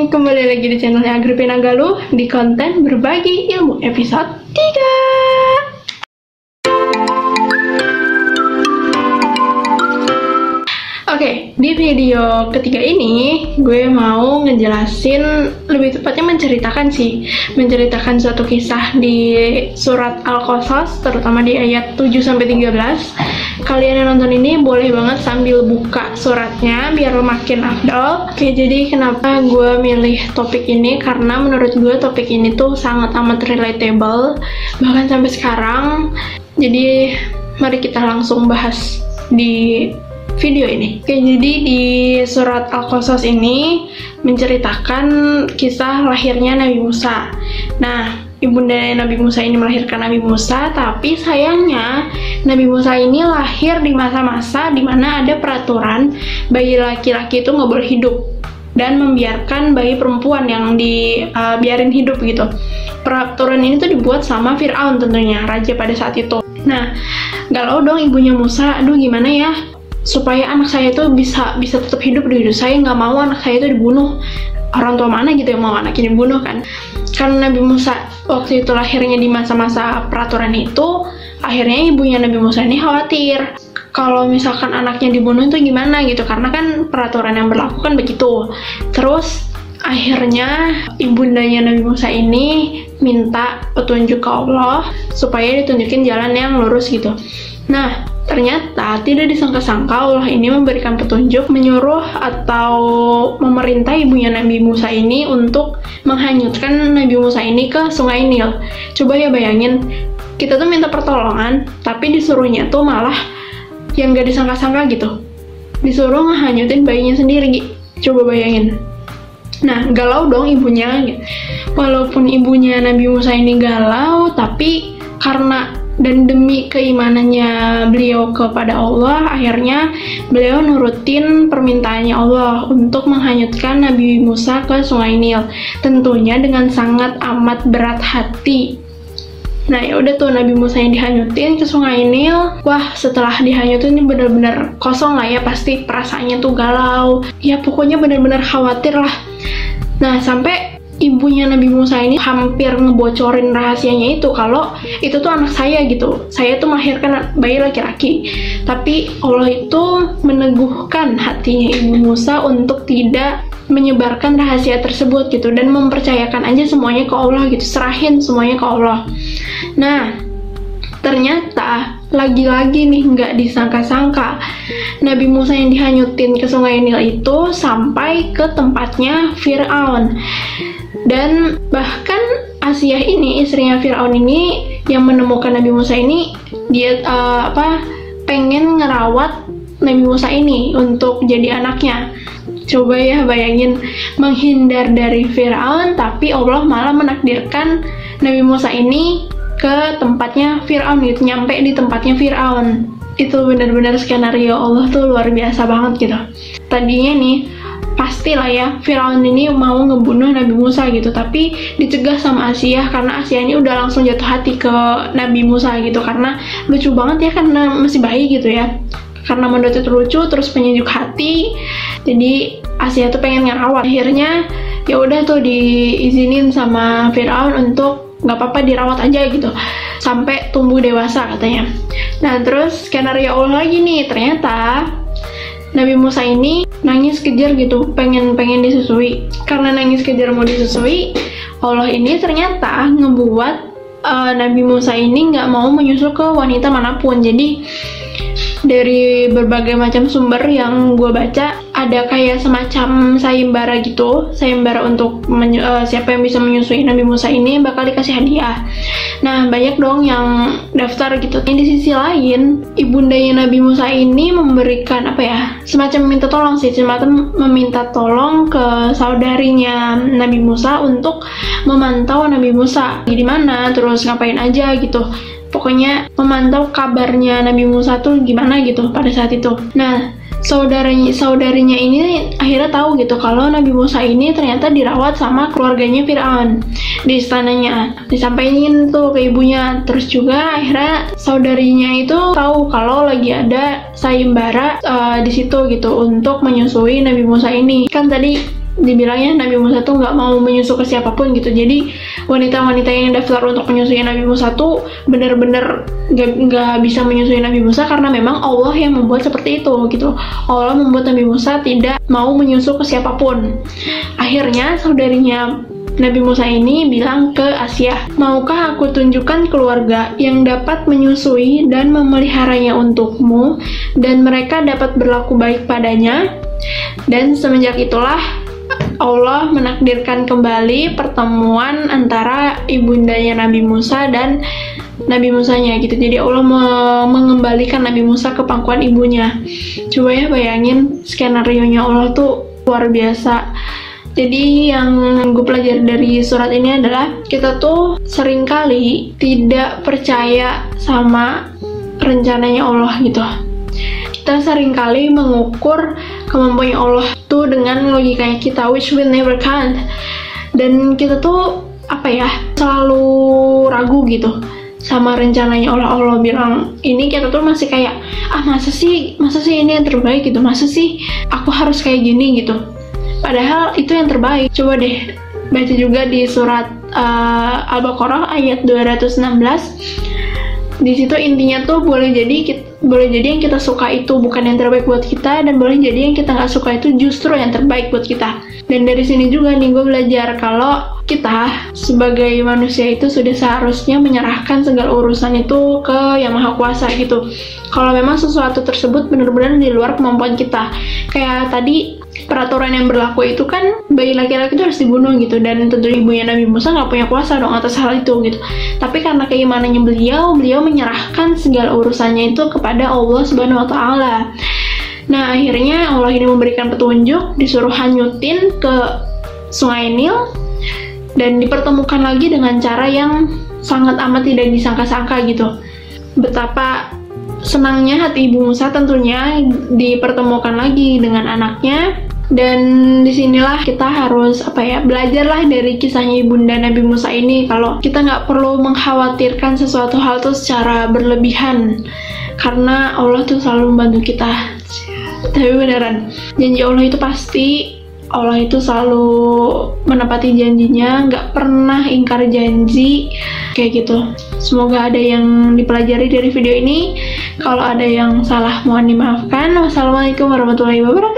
kembali lagi di channelnya Agripina Galuh di konten berbagi ilmu episode 3. Oke, di video ketiga ini gue mau ngejelasin, lebih tepatnya menceritakan suatu kisah di surat Al-Qasas, terutama di ayat 7-13. Kalian yang nonton ini boleh banget sambil buka suratnya biar makin afdol. Oke, jadi kenapa gue milih topik ini? Karena menurut gue topik ini tuh sangat amat relatable, bahkan sampai sekarang. Jadi mari kita langsung bahas di video ini. Oke, jadi di surat Al-Qasas ini menceritakan kisah lahirnya Nabi Musa. Nah, ibunda Nabi Musa ini melahirkan Nabi Musa, tapi sayangnya Nabi Musa ini lahir di masa-masa dimana ada peraturan bayi laki-laki itu nggak boleh hidup dan membiarkan bayi perempuan yang dibiarin hidup gitu. Peraturan ini tuh dibuat sama Fir'aun, tentunya raja pada saat itu. Nah, galau dong ibunya Musa, aduh gimana ya supaya anak saya itu bisa tetap hidup di hidup saya, nggak mau anak saya itu dibunuh. Orang tua mana gitu yang mau anaknya dibunuh kan? Karena Nabi Musa waktu itu lahirnya di masa-masa peraturan itu, akhirnya ibunya Nabi Musa ini khawatir kalau misalkan anaknya dibunuh itu gimana gitu, karena kan peraturan yang berlaku kan begitu. Terus akhirnya ibundanya Nabi Musa ini minta petunjuk ke Allah supaya ditunjukin jalan yang lurus gitu. Nah, ternyata tidak disangka-sangka Allah ini memberikan petunjuk, menyuruh atau memerintah ibunya Nabi Musa ini untuk menghanyutkan Nabi Musa ini ke sungai Nil. Coba ya bayangin, kita tuh minta pertolongan, tapi disuruhnya tuh malah yang gak disangka-sangka gitu. Disuruh ngehanyutin bayinya sendiri. Coba bayangin. Nah, galau dong ibunya. Walaupun ibunya Nabi Musa ini galau, tapi karena dan demi keimanannya beliau kepada Allah, akhirnya beliau nurutin permintaannya Allah untuk menghanyutkan Nabi Musa ke sungai Nil, tentunya dengan sangat amat berat hati. Nah, ya udah tuh Nabi Musa yang dihanyutin ke sungai Nil. Wah, setelah dihanyutin ini bener-bener kosong lah ya, pasti perasaannya tuh galau. Ya pokoknya bener-bener khawatir lah. Nah, sampai ibunya Nabi Musa ini hampir ngebocorin rahasianya itu, kalau itu tuh anak saya gitu. Saya tuh melahirkan bayi laki-laki. Tapi Allah itu meneguhkan hatinya ibu Musa untuk tidak menyebarkan rahasia tersebut gitu, dan mempercayakan aja semuanya ke Allah gitu, serahin semuanya ke Allah. Nah, ternyata lagi-lagi nih nggak disangka-sangka, Nabi Musa yang dihanyutin ke sungai Nil itu sampai ke tempatnya Fir'aun. Dan bahkan Asiyah ini, istrinya Fir'aun ini, yang menemukan Nabi Musa ini, dia pengen ngerawat Nabi Musa ini untuk jadi anaknya. Coba ya bayangin, menghindar dari Fir'aun, tapi Allah malah menakdirkan Nabi Musa ini ke tempatnya Fir'aun gitu, nyampe di tempatnya Fir'aun. Itu benar-benar skenario Allah tuh luar biasa banget gitu. Tadinya nih pastilah ya Fir'aun ini mau ngebunuh Nabi Musa gitu, tapi dicegah sama Asiyah, karena Asiyah ini udah langsung jatuh hati ke Nabi Musa gitu, karena lucu banget ya, karena masih bayi gitu ya, karena menurut itu lucu, terus penyejuk hati. Jadi Asiyah tuh pengen ngerawat. Akhirnya ya udah tuh diizinin sama Fir'aun untuk nggak apa-apa dirawat aja gitu sampai tumbuh dewasa katanya. Nah, terus skenario Allah lagi nih, ternyata Nabi Musa ini nangis kejar gitu, pengen disusui. Karena nangis kejar mau disusui, Allah ini ternyata ngebuat Nabi Musa ini nggak mau menyusul ke wanita manapun. Jadi dari berbagai macam sumber yang gue baca, ada kayak semacam sayembara gitu, sayembara untuk siapa yang bisa menyusui Nabi Musa ini bakal dikasih hadiah. Nah, banyak dong yang daftar gitu. Di sisi lain, ibundanya Nabi Musa ini memberikan semacam meminta tolong ke saudarinya Nabi Musa untuk memantau Nabi Musa di mana, terus ngapain aja gitu. Pokoknya memantau kabarnya Nabi Musa tuh gimana gitu pada saat itu. Nah, saudarinya ini akhirnya tahu gitu kalau Nabi Musa ini ternyata dirawat sama keluarganya Fir'aun di istananya. Disampaikan tuh ke ibunya. Terus juga akhirnya saudarinya itu tahu kalau lagi ada sayembara di situ gitu untuk menyusui Nabi Musa ini. Kan tadi dibilangnya Nabi Musa tuh nggak mau menyusu ke siapapun gitu. Jadi wanita-wanita yang daftar untuk menyusui Nabi Musa tuh bener-bener nggak bisa menyusui Nabi Musa karena memang Allah yang membuat seperti itu gitu. Allah membuat Nabi Musa tidak mau menyusu ke siapapun. Akhirnya saudarinya Nabi Musa ini bilang ke Asia, maukah aku tunjukkan keluarga yang dapat menyusui dan memeliharanya untukmu, dan mereka dapat berlaku baik padanya? Dan semenjak itulah Allah menakdirkan kembali pertemuan antara ibundanya Nabi Musa dan Nabi Musanya gitu. Jadi Allah mengembalikan Nabi Musa ke pangkuan ibunya. Coba ya bayangin skenario-nya Allah tuh luar biasa. Jadi yang gue pelajari dari surat ini adalah kita tuh seringkali tidak percaya sama rencananya Allah gitu. Kita seringkali mengukur kemampuan Allah tuh dengan logikanya kita, which we never can. Dan kita tuh selalu ragu gitu sama rencananya Allah. Allah bilang ini, kita tuh masih kayak masa sih ini yang terbaik gitu, masa sih aku harus kayak gini gitu. Padahal itu yang terbaik. Coba deh baca juga di surat Al-Baqarah ayat 216. Di situ intinya tuh boleh jadi yang kita suka itu bukan yang terbaik buat kita, dan boleh jadi yang kita nggak suka itu justru yang terbaik buat kita. Dan dari sini juga nih gue belajar kalau kita sebagai manusia itu sudah seharusnya menyerahkan segala urusan itu ke Yang Maha Kuasa gitu. Kalau memang sesuatu tersebut benar-benar di luar kemampuan kita. Kayak tadi peraturan yang berlaku itu kan bayi laki-laki itu harus dibunuh gitu, dan tentu ibunya Nabi Musa nggak punya kuasa dong atas hal itu gitu. Tapi karena keimanannya beliau menyerahkan segala urusannya itu kepada Allah Subhanahu Wa Taala. Nah akhirnya Allah ini memberikan petunjuk, disuruh hanyutin ke Sungai Nil, dan dipertemukan lagi dengan cara yang sangat amat tidak disangka-sangka gitu. Betapa senangnya hati Ibu Musa tentunya dipertemukan lagi dengan anaknya. Dan disinilah kita harus belajarlah dari kisahnya ibunda Nabi Musa ini, kalau kita nggak perlu mengkhawatirkan sesuatu hal tuh secara berlebihan, karena Allah tuh selalu membantu kita. Tapi beneran, janji Allah itu pasti, Allah itu selalu menepati janjinya, nggak pernah ingkar janji kayak gitu. Semoga ada yang dipelajari dari video ini. Kalau ada yang salah mohon dimaafkan. Wassalamualaikum warahmatullahi wabarakatuh.